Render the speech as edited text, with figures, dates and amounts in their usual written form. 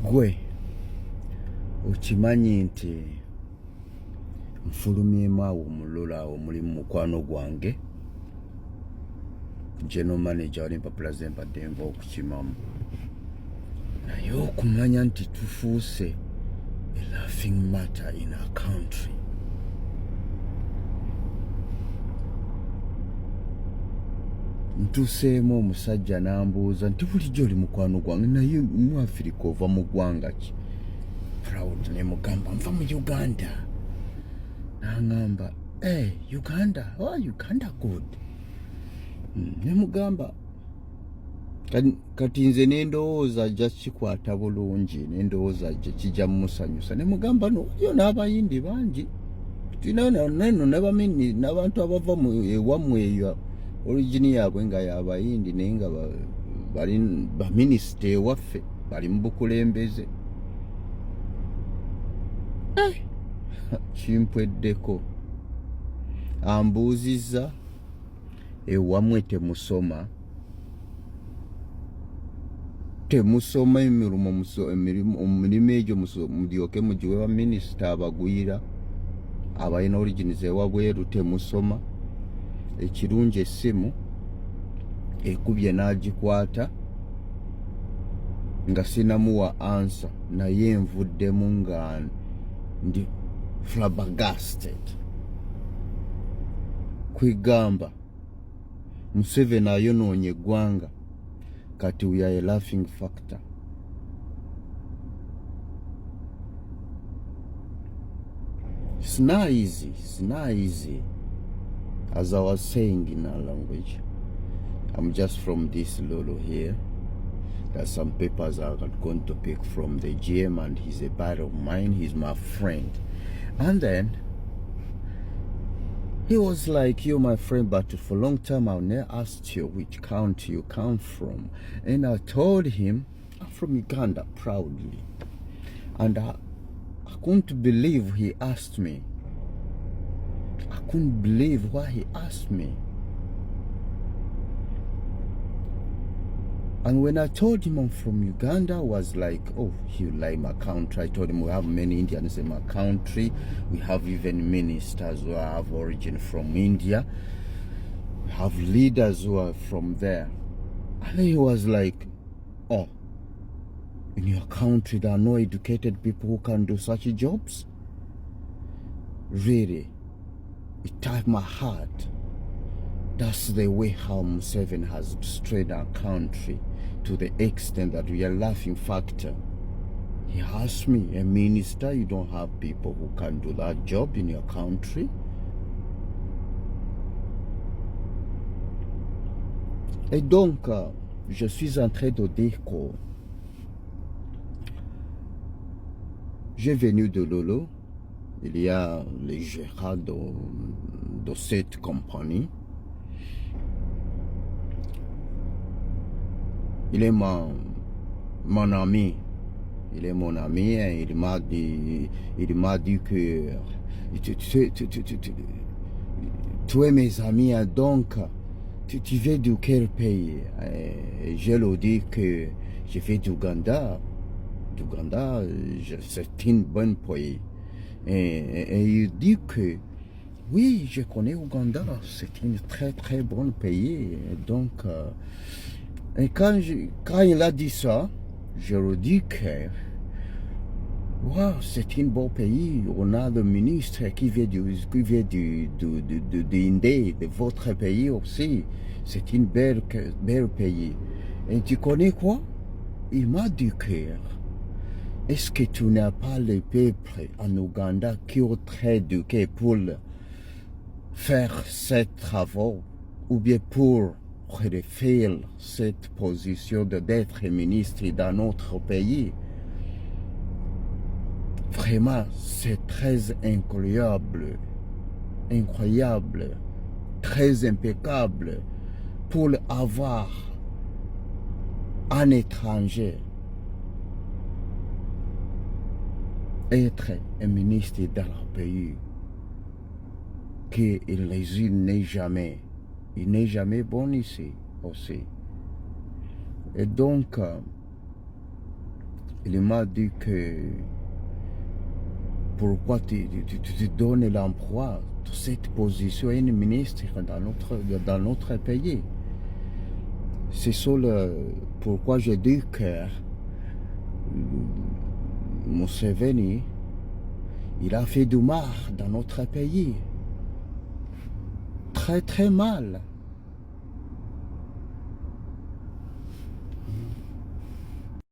gwe okimanyi nti nfulumyemu awo omulula awo mulimu mukwano gwange general manager Olimpa Plaza empadde nva okukimamu naye okumanya nti tufuuse a laughing matter in our country. Ntuseemu omusajja n'ambuuza nti bulijjo oli mukwano gwange naye mu Africa ova mu ggwanga ki? Proud ne mugamba nva mu Uganda. N'aŋŋamba Uganda? Oh, Uganda good. Ne mugamba kati nze n'endowooza ajja kikwata bulungi, n'endowooza ajja kijja mmusanyusa. Ne mugamba no yo n'abayindi bangi neno n'abantu abava ewammwe eyo origini yaabwe nga y'abayindi naye nga bali baminisita ewaffe bali mu bukulembeze. Kimpweddeko ambuuzizza ewammwe temusoma emirimu egyo mulyoke mugiwe baminisita abagwira abalina origini z'ewabweru temusoma. Ekirungi essimu ekubye n'agikwata nga sinamuwa ansa naye nvuddemu nga ndi flabbergasted. Kwigamba Museveni ayonoonye eggwanga kati we are a laughing factor. It's not easy. As I was saying in our language, I'm just from this Lolo here. There's some papers I'm going to pick from the GM, and he's a buddy of mine. He's my friend. And then he was like, "You're my friend, but for a long time I've never asked you which country you come from." And I told him, "I'm from Uganda," proudly. And I couldn't believe he asked me. I couldn't believe why he asked me. And when I told him I'm from Uganda, I was like, oh, you like my country. I told him we have many Indians in my country. We have even ministers who have origin from India. We have leaders who are from there. And he was like, oh, in your country there are no educated people who can do such jobs? Really? It touched my heart. That's the way how Museveni has destroyed our country to the extent that we are laughing factor. He asked me, a minister, you don't have people who can do that job in your country? Et donc, je suis en train de dire que j'ai venu de Lolo. Il y a le gérant de cette compagnie. Il est mon ami. Il est mon ami et il m'a dit que tu es mes amis, donc tu veux de quel pays? Et je lui dis que je vais d'Ouganda. D'Ouganda, c'est un bon pays. Et il dit que oui, je connais Ouganda, c'est un très très bon pays. Et donc, et quand il a dit ça, je lui dis que wow, c'est un beau pays. On a le ministre qui vient d'Inde, de votre pays aussi. C'est un bel pays. Et tu connais quoi? Il m'a dit que est-ce que tu n'as pas le peuple en Ouganda qui est très éduqué pour faire ces travaux ou bien pour refaire cette position d'être ministre dans notre pays? Vraiment, c'est très incroyable, très impeccable pour avoir un étranger être un ministre dans leur pays qu'il n'est jamais. Il n'est jamais bon ici aussi. Et donc, Il m'a dit que pourquoi tu donnes l'emploi de cette position à une ministre dans notre pays. C'est ça pourquoi je dis que Museveni, il a fait du mal dans notre pays. Très très mal.